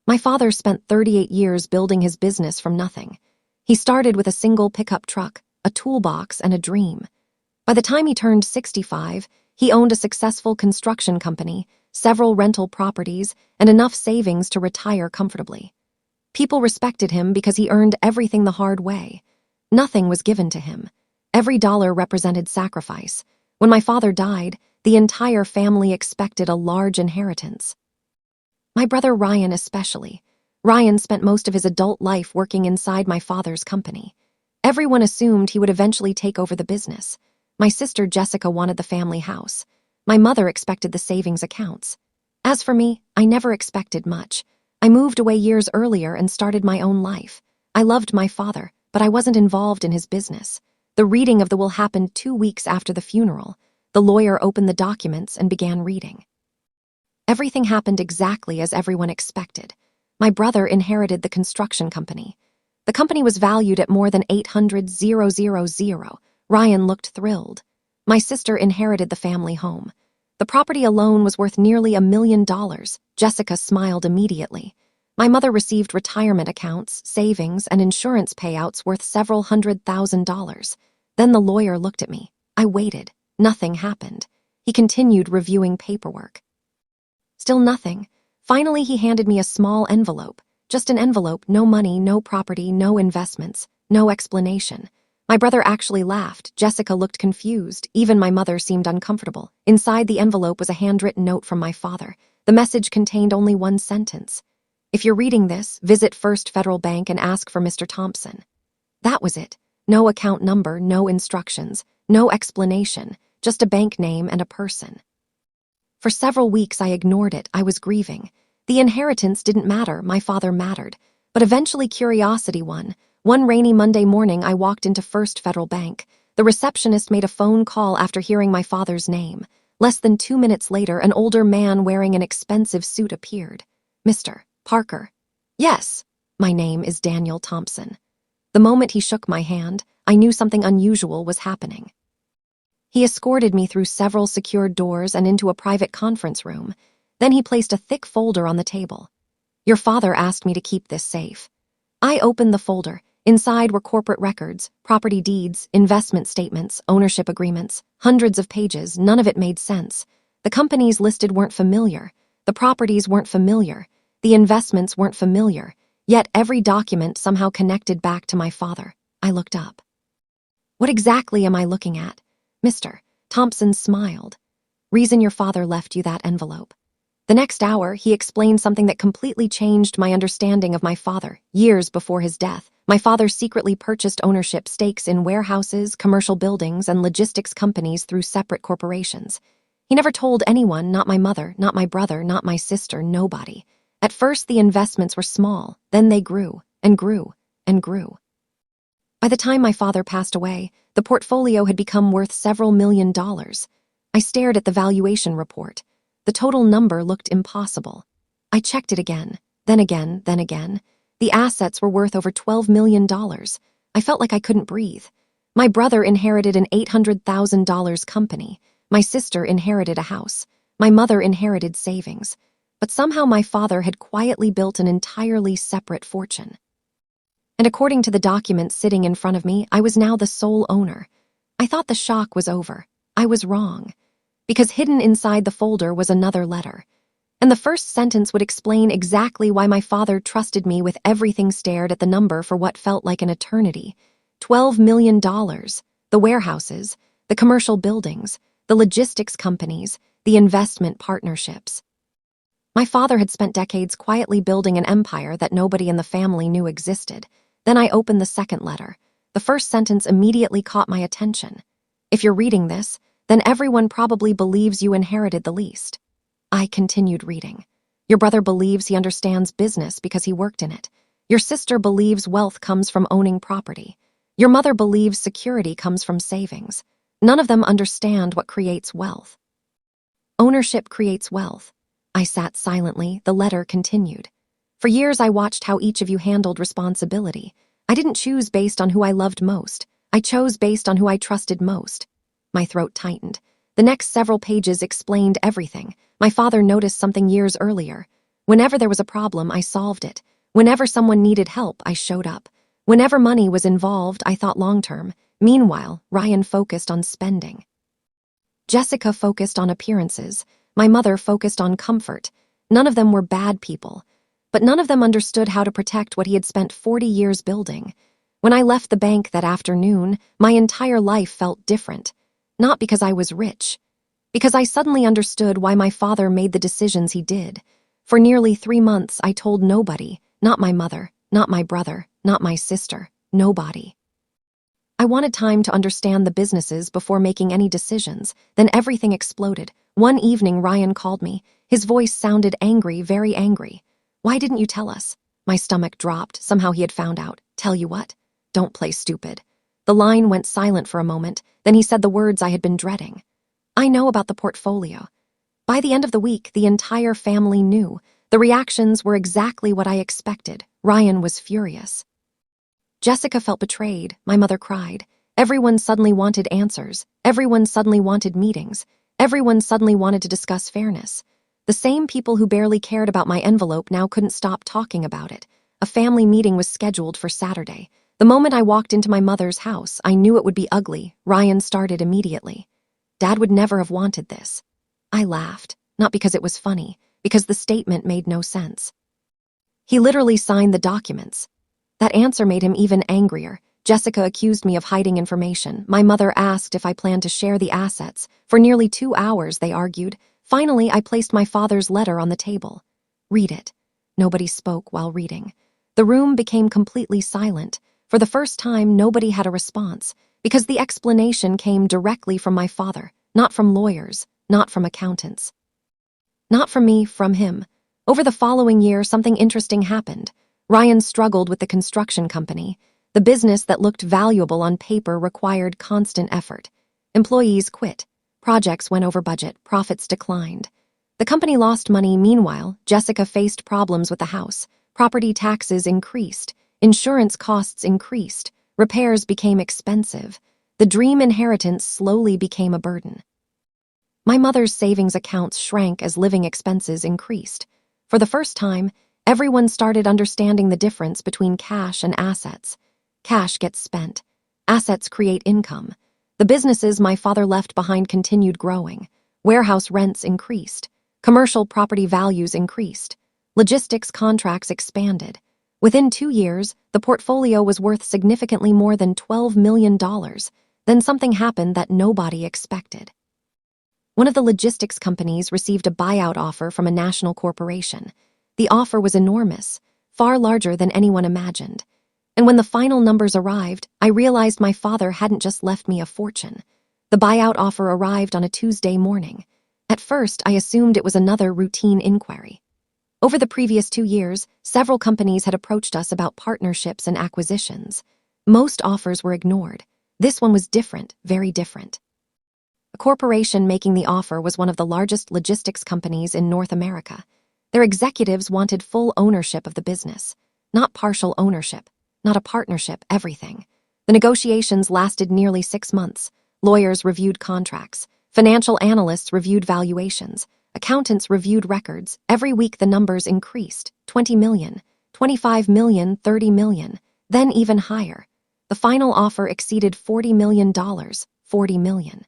My father spent 38 years building his business from nothing. He started with a single pickup truck, a toolbox, and a dream. By the time he turned 65, he owned a successful construction company, several rental properties, and enough savings to retire comfortably. People respected him because he earned everything the hard way. Nothing was given to him. Every dollar represented sacrifice. When my father died, the entire family expected a large inheritance. My brother Ryan especially. Ryan spent most of his adult life working inside my father's company. Everyone assumed he would eventually take over the business. My sister Jessica wanted the family house. My mother expected the savings accounts. As for me, I never expected much. I moved away years earlier and started my own life. I loved my father, but I wasn't involved in his business. The reading of the will happened 2 weeks after the funeral. The lawyer opened the documents and began reading. Everything happened exactly as everyone expected. My brother inherited the construction company. The company was valued at more than $800,000. Ryan looked thrilled. My sister inherited the family home. The property alone was worth nearly $1 million. Jessica smiled immediately. My mother received retirement accounts, savings, and insurance payouts worth several $100,000. Then the lawyer looked at me. I waited. Nothing happened. He continued reviewing paperwork. Still nothing. Finally, he handed me a small envelope. Just an envelope, no money, no property, no investments, no explanation. My brother actually laughed. Jessica looked confused. Even my mother seemed uncomfortable. Inside the envelope was a handwritten note from my father. The message contained only one sentence. If you're reading this, visit First Federal Bank and ask for Mr. Thompson. That was it. No account number, no instructions, no explanation, just a bank name and a person. For several weeks I ignored it. I was grieving. The inheritance didn't matter, my father mattered. But eventually curiosity won. One rainy Monday morning I walked into First Federal Bank. The receptionist made a phone call after hearing my father's name. Less than 2 minutes later, an older man wearing an expensive suit appeared. Mr. Parker. Yes, my name is Daniel Thompson. The moment he shook my hand, I knew something unusual was happening. He escorted me through several secured doors and into a private conference room. Then he placed a thick folder on the table. Your father asked me to keep this safe. I opened the folder. Inside were corporate records, property deeds, investment statements, ownership agreements, hundreds of pages. None of it made sense. The companies listed weren't familiar. The properties weren't familiar. The investments weren't familiar. Yet every document somehow connected back to my father. I looked up. What exactly am I looking at? Mr. Thompson smiled. Reason your father left you that envelope. The next hour, he explained something that completely changed my understanding of my father. Years before his death, my father secretly purchased ownership stakes in warehouses, commercial buildings, and logistics companies through separate corporations. He never told anyone, not my mother, not my brother, not my sister, nobody. At first, the investments were small. Then they grew, and grew, and grew. By the time my father passed away, the portfolio had become worth several $1 million. I stared at the valuation report. The total number looked impossible. I checked it again, then again, then again. The assets were worth over $12 million. I felt like I couldn't breathe. My brother inherited an $800,000 company. My sister inherited a house. My mother inherited savings. But somehow my father had quietly built an entirely separate fortune. And according to the documents sitting in front of me, I was now the sole owner. I thought the shock was over. I was wrong. Because hidden inside the folder was another letter. And the first sentence would explain exactly why my father trusted me with everything. Stared at the number for what felt like an eternity. $12 million. The warehouses, the commercial buildings, the logistics companies, the investment partnerships. My father had spent decades quietly building an empire that nobody in the family knew existed. Then I opened the second letter. The first sentence immediately caught my attention. If you're reading this, then everyone probably believes you inherited the least. I continued reading. Your brother believes he understands business because he worked in it. Your sister believes wealth comes from owning property. Your mother believes security comes from savings. None of them understand what creates wealth. Ownership creates wealth. I sat silently. The letter continued. For years I watched how each of you handled responsibility. I didn't choose based on who I loved most. I chose based on who I trusted most. My throat tightened. The next several pages explained everything. My father noticed something years earlier. Whenever there was a problem, I solved it. Whenever someone needed help, I showed up. Whenever money was involved, I thought long-term. Meanwhile, Ryan focused on spending. Jessica focused on appearances. My mother focused on comfort. None of them were bad people, but none of them understood how to protect what he had spent 40 years building. When I left the bank that afternoon, my entire life felt different. Not because I was rich, because I suddenly understood why my father made the decisions he did. For nearly 3 months, I told nobody, not my mother, not my brother, not my sister, nobody. I wanted time to understand the businesses before making any decisions. Then everything exploded. One evening, Ryan called me. His voice sounded angry, very angry. "Why didn't you tell us?" My stomach dropped. Somehow he had found out. "Tell you what? Don't play stupid." The line went silent for a moment. Then he said the words I had been dreading. "I know about the portfolio." By the end of the week, the entire family knew. The reactions were exactly what I expected. Ryan was furious. Jessica felt betrayed. My mother cried. Everyone suddenly wanted answers. Everyone suddenly wanted meetings. Everyone suddenly wanted to discuss fairness. The same people who barely cared about my envelope now couldn't stop talking about it. A family meeting was scheduled for Saturday. The moment I walked into my mother's house, I knew it would be ugly. Ryan started immediately. "Dad would never have wanted this." I laughed, not because it was funny, because the statement made no sense. "He literally signed the documents." That answer made him even angrier. Jessica accused me of hiding information. My mother asked if I planned to share the assets. For nearly 2 hours, they argued. Finally, I placed my father's letter on the table. "Read it." Nobody spoke while reading. The room became completely silent. For the first time, nobody had a response, because the explanation came directly from my father, not from lawyers, not from accountants. Not from me, from him. Over the following year, something interesting happened. Ryan struggled with the construction company. The business that looked valuable on paper required constant effort. Employees quit. Projects went over budget. Profits declined. The company lost money. Meanwhile, Jessica faced problems with the house. Property taxes increased. Insurance costs increased. Repairs became expensive. The dream inheritance slowly became a burden. My mother's savings accounts shrank as living expenses increased. For the first time, everyone started understanding the difference between cash and assets. Cash gets spent. Assets create income. The businesses my father left behind continued growing. Warehouse rents increased. Commercial property values increased. Logistics contracts expanded. Within 2 years, the portfolio was worth significantly more than $12 million. Then something happened that nobody expected. One of the logistics companies received a buyout offer from a national corporation. The offer was enormous, far larger than anyone imagined. And when the final numbers arrived, I realized my father hadn't just left me a fortune. The buyout offer arrived on a Tuesday morning. At first, I assumed it was another routine inquiry. Over the previous 2 years, several companies had approached us about partnerships and acquisitions. Most offers were ignored. This one was different, very different. A corporation making the offer was one of the largest logistics companies in North America. Their executives wanted full ownership of the business, not partial ownership, not a partnership, everything. The negotiations lasted nearly 6 months. Lawyers reviewed contracts. Financial analysts reviewed valuations. Accountants reviewed records. Every week the numbers increased. 20 million, 25 million, 30 million, then even higher. The final offer exceeded $40 million, 40 million.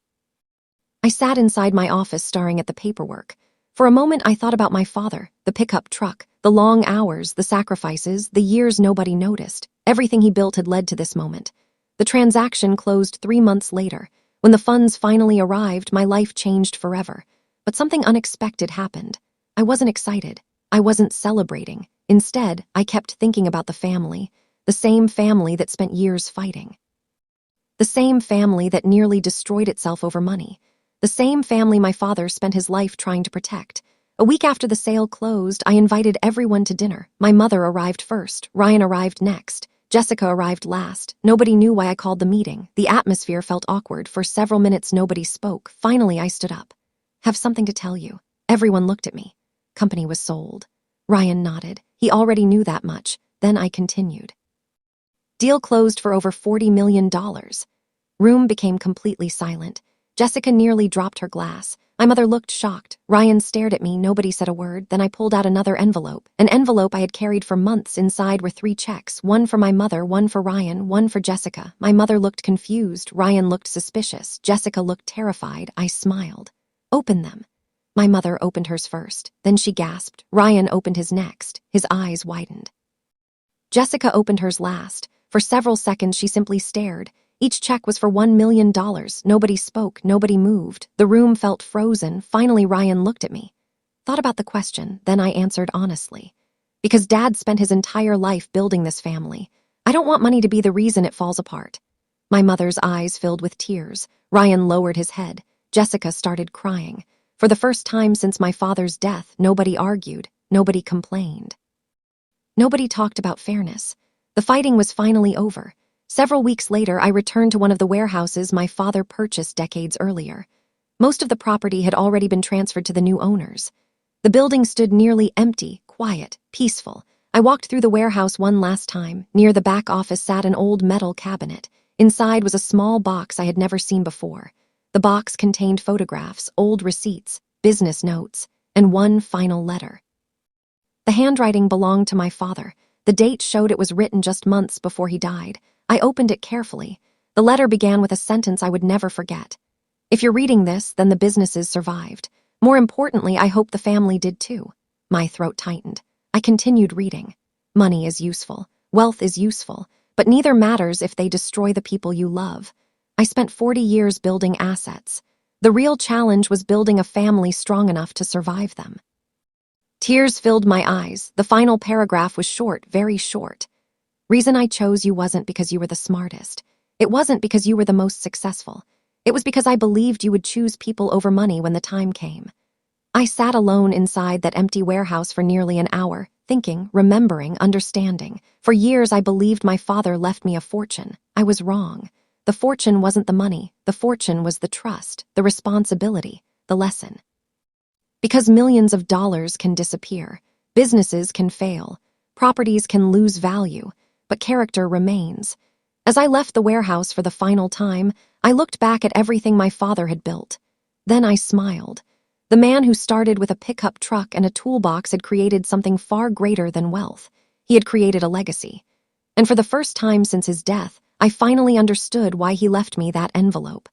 I sat inside my office staring at the paperwork. For a moment I thought about my father, the pickup truck, the long hours, the sacrifices, the years nobody noticed. Everything he built had led to this moment. The transaction closed 3 months later. When the funds finally arrived, my life changed forever. But something unexpected happened. I wasn't excited. I wasn't celebrating. Instead, I kept thinking about the family, the same family that spent years fighting. The same family that nearly destroyed itself over money. The same family my father spent his life trying to protect. A week after the sale closed, I invited everyone to dinner. My mother arrived first. Ryan arrived next. Jessica arrived last. Nobody knew why I called the meeting. The atmosphere felt awkward. For several minutes, nobody spoke. Finally, I stood up. "Have something to tell you." Everyone looked at me. Company was sold. Ryan nodded. He already knew that much. Then I continued. Deal closed for over $40 million. Room became completely silent. Jessica nearly dropped her glass. My mother looked shocked. Ryan stared at me. Nobody said a word. Then I pulled out another envelope. An envelope I had carried for months. Inside were 3 checks, one for my mother, one for Ryan, one for Jessica. My mother looked confused. Ryan looked suspicious. Jessica looked terrified. I smiled. Open them. My mother opened hers first. Then she gasped. Ryan opened his next. His eyes widened. Jessica opened hers last. For several seconds, she simply stared. Each check was for $1 million. Nobody spoke. Nobody moved. The room felt frozen. Finally, Ryan looked at me. Thought about the question. Then I answered honestly. Because Dad spent his entire life building this family. I don't want money to be the reason it falls apart. My mother's eyes filled with tears. Ryan lowered his head. Jessica started crying. For the first time since my father's death, nobody argued. Nobody complained. Nobody talked about fairness. The fighting was finally over. Several weeks later, I returned to one of the warehouses my father purchased decades earlier. Most of the property had already been transferred to the new owners. The building stood nearly empty, quiet, peaceful. I walked through the warehouse one last time. Near the back office sat an old metal cabinet. Inside was a small box I had never seen before. The box contained photographs, old receipts, business notes, and one final letter. The handwriting belonged to my father. The date showed it was written just months before he died. I opened it carefully. The letter began with a sentence I would never forget. If you're reading this, then the businesses survived. More importantly, I hope the family did too. My throat tightened. I continued reading. Money is useful. Wealth is useful. But neither matters if they destroy the people you love. I spent 40 years building assets. The real challenge was building a family strong enough to survive them. Tears filled my eyes. The final paragraph was short, very short. Reason I chose you wasn't because you were the smartest. It wasn't because you were the most successful. It was because I believed you would choose people over money when the time came. I sat alone inside that empty warehouse for nearly an hour, thinking, remembering, understanding. For years I believed my father left me a fortune. I was wrong. The fortune wasn't the money. The fortune was the trust, the responsibility, the lesson. Because millions of dollars can disappear, businesses can fail, properties can lose value, but character remains. As I left the warehouse for the final time, I looked back at everything my father had built. Then I smiled. The man who started with a pickup truck and a toolbox had created something far greater than wealth. He had created a legacy. And for the first time since his death, I finally understood why he left me that envelope.